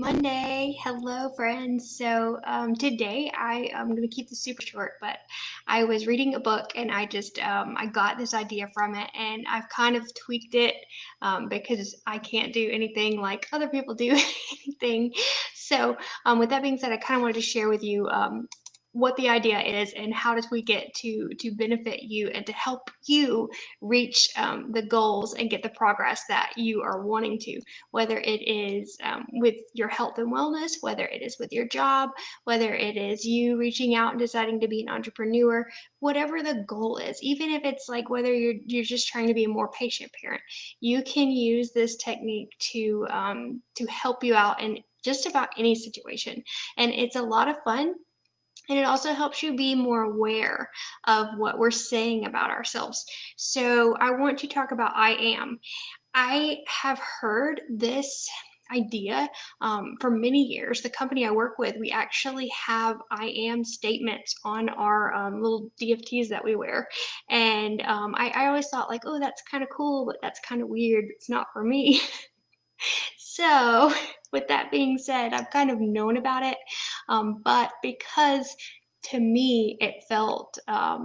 Monday. Hello, friends. Today I am going to keep this super short, but I was reading a book and I got this idea from it and I've kind of tweaked it because I can't do anything like other people do anything. With that being said, I kind of wanted to share with you what the idea is and how to tweak it to benefit you and to help you reach the goals and get the progress that you are wanting to, whether it is with your health and wellness, whether it is with your job, whether it is you reaching out and deciding to be an entrepreneur, whatever the goal is. Even if it's like whether you're just trying to be a more patient parent, you can use this technique to help you out in just about any situation. And it's a lot of fun, and it also helps you be more aware of what we're saying about ourselves. So I want to talk about I am. I have heard this idea for many years. The company I work with, we actually have I am statements on our little DFTs that we wear. And I always thought, like, oh, that's kind of cool, but that's kind of weird. It's not for me. So, with that being said, I've kind of known about it, but because to me it felt, I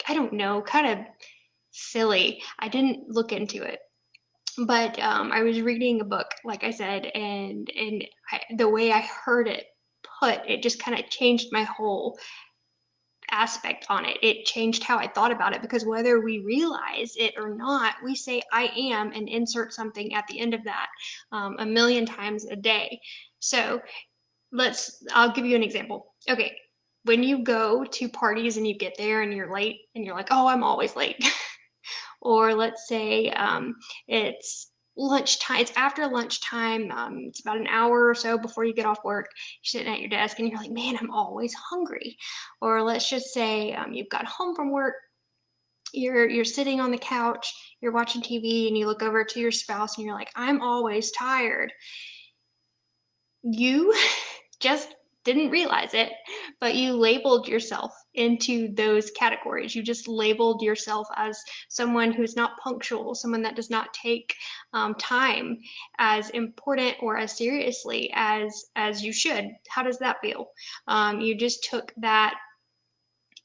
don't know, kind of silly, I didn't look into it. But I was reading a book, like I said, and the way I heard it put, it just kind of changed my whole aspect on it. It changed how I thought about it because whether we realize it or not, we say I am and insert something at the end of that a million times a day. So I'll give you an example. Okay, when you go to parties and you get there and you're late and you're like, oh, I'm always late. Or let's say it's lunchtime, it's after lunchtime, it's about an hour or so before you get off work, you're sitting at your desk and you're like, man, I'm always hungry. Or let's just say you've got home from work, you're sitting on the couch, you're watching TV, and you look over to your spouse and you're like, I'm always tired. You just didn't realize it, but you labeled yourself into those categories. You just labeled yourself as someone who's not punctual, someone that does not take time as important or as seriously as you should. How does that feel? You just took that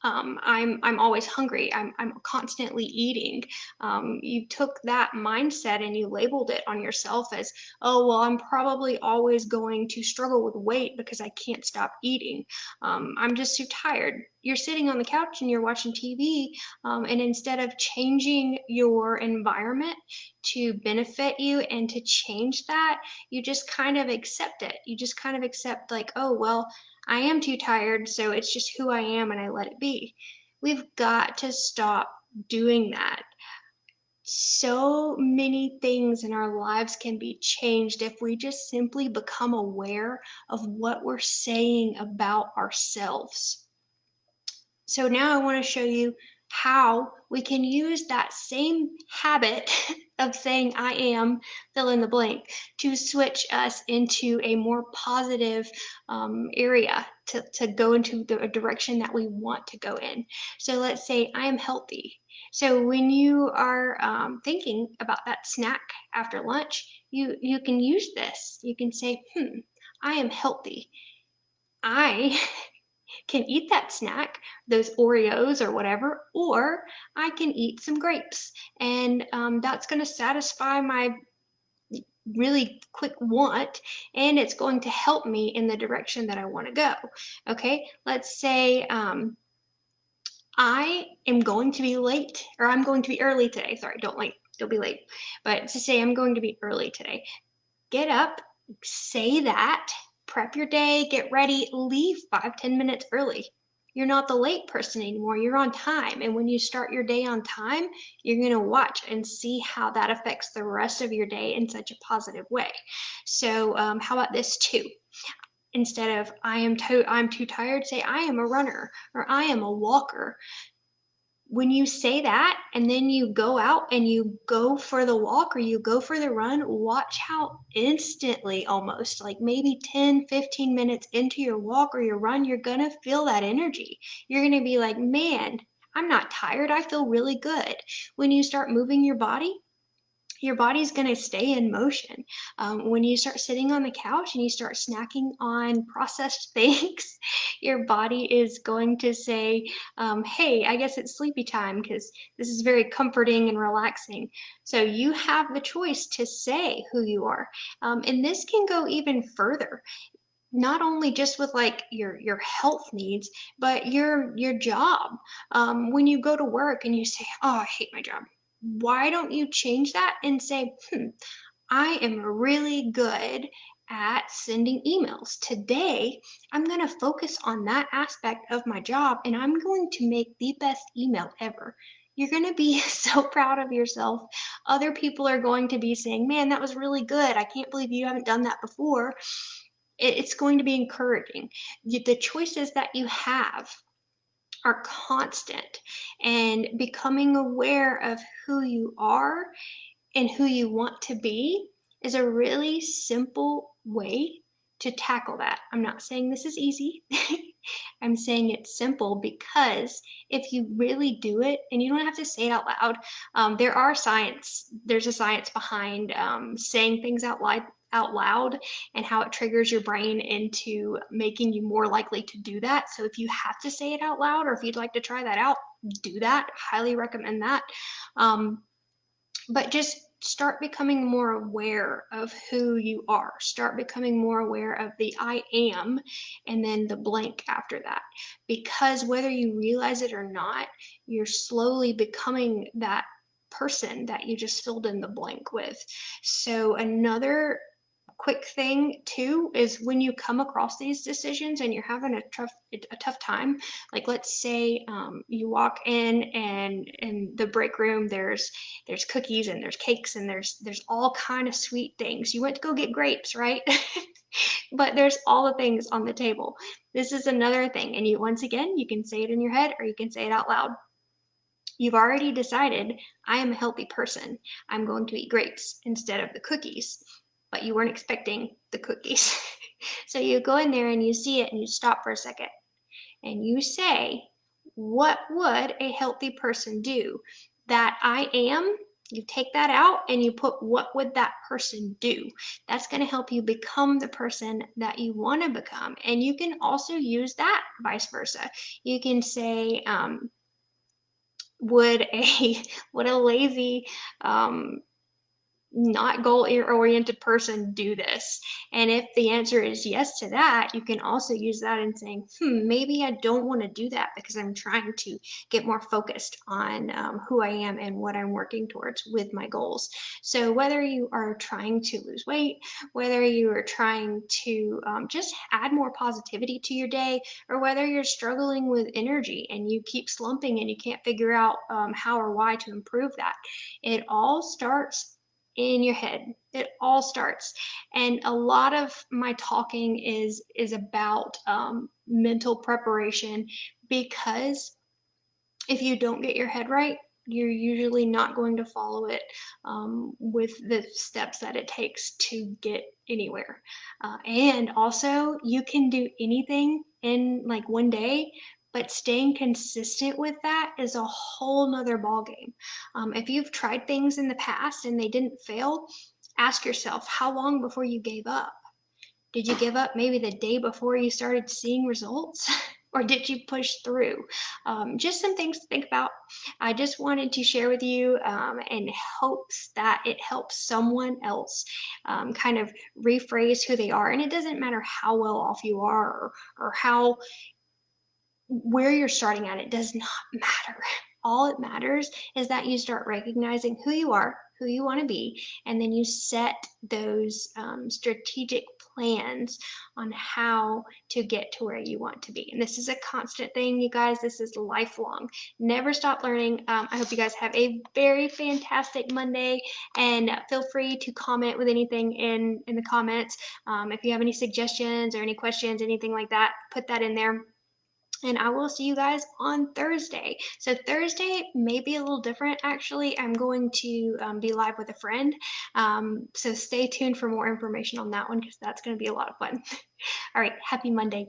I'm always hungry. I'm constantly eating. You took that mindset and you labeled it on yourself as, oh well, I'm probably always going to struggle with weight because I can't stop eating. I'm just too tired. You're sitting on the couch and you're watching TV, and instead of changing your environment to benefit you and to change that, you just kind of accept it. You just kind of accept like, oh well, I am too tired, so it's just who I am and I let it be. We've got to stop doing that. So many things in our lives can be changed if we just simply become aware of what we're saying about ourselves. So now I want to show you how we can use that same habit of saying I am, fill in the blank, to switch us into a more positive area to go into the direction that we want to go in. So let's say I am healthy. So when you are thinking about that snack after lunch, you can use this. You can say, I am healthy. I can eat that snack, those Oreos or whatever, or I can eat some grapes. And that's going to satisfy my really quick want, and it's going to help me in the direction that I want to go. Okay, let's say I am going to be late, or I'm going to be early today. Sorry, don't be late. But to say I'm going to be early today, get up, say that, prep your day, get ready, leave 5-10 minutes early. You're not the late person anymore. You're on time. And when you start your day on time, you're going to watch and see how that affects the rest of your day in such a positive way. So, how about this too? Instead of I'm too tired, say I am a runner or I am a walker. When you say that and then you go out and you go for the walk or you go for the run, watch how instantly, almost like maybe 10-15 minutes into your walk or your run, you're gonna feel that energy. You're gonna be like, man, I'm not tired, I feel really good. When you start moving your body, your body's going to stay in motion. When you start sitting on the couch and you start snacking on processed things, your body is going to say, hey, I guess it's sleepy time because this is very comforting and relaxing. So you have the choice to say who you are. And this can go even further, not only just with like your health needs, but your job. When you go to work and you say, oh, I hate my job, why don't you change that and say, I am really good at sending emails. Today, I'm going to focus on that aspect of my job and I'm going to make the best email ever. You're going to be so proud of yourself. Other people are going to be saying, man, that was really good. I can't believe you haven't done that before. It's going to be encouraging. The choices that you have are constant, and becoming aware of who you are and who you want to be is a really simple way to tackle that. I'm not saying this is easy. I'm saying it's simple because if you really do it, and you don't have to say it out loud, there's a science behind saying things out loud and how it triggers your brain into making you more likely to do that. So if you have to say it out loud, or if you'd like to try that out, do that. Highly recommend that. But just start becoming more aware of who you are. Start becoming more aware of the I am and then the blank after that. Because whether you realize it or not, you're slowly becoming that person that you just filled in the blank with. So another quick thing too is when you come across these decisions and you're having a tough time, like let's say you walk in the break room, there's cookies and there's cakes and there's all kind of sweet things. You went to go get grapes, right? But there's all the things on the table. This is another thing, and once again, you can say it in your head or you can say it out loud. You've already decided, I am a healthy person. I'm going to eat grapes instead of the cookies, but you weren't expecting the cookies. So you go in there and you see it and you stop for a second and you say, what would a healthy person do? That I am, you take that out and you put, what would that person do? That's going to help you become the person that you want to become. And you can also use that vice versa. You can say, would a would a lazy not goal oriented person do this? And if the answer is yes to that, you can also use that in saying, maybe I don't want to do that because I'm trying to get more focused on who I am and what I'm working towards with my goals. So whether you are trying to lose weight, whether you are trying to just add more positivity to your day, or whether you're struggling with energy and you keep slumping and you can't figure out how or why to improve that, it all starts in your head. It all starts. And a lot of my talking is about mental preparation, because if you don't get your head right, you're usually not going to follow it with the steps that it takes to get anywhere. And also, you can do anything in like one day, but staying consistent with that is a whole nother ballgame. If you've tried things in the past and they didn't fail, ask yourself, how long before you gave up? Did you give up maybe the day before you started seeing results? Or did you push through? Just some things to think about. I just wanted to share with you in hopes that it helps someone else kind of rephrase who they are. And it doesn't matter how well off you are, or how where you're starting at, it does not matter. All it matters is that you start recognizing who you are, who you want to be, and then you set those strategic plans on how to get to where you want to be. And this is a constant thing, you guys. This is lifelong. Never stop learning. I hope you guys have a very fantastic Monday, and feel free to comment with anything in the comments. If you have any suggestions or any questions, anything like that, put that in there. And I will see you guys on Thursday. So Thursday may be a little different, actually. I'm going to be live with a friend. So stay tuned for more information on that one, because that's going to be a lot of fun. All right, happy Monday.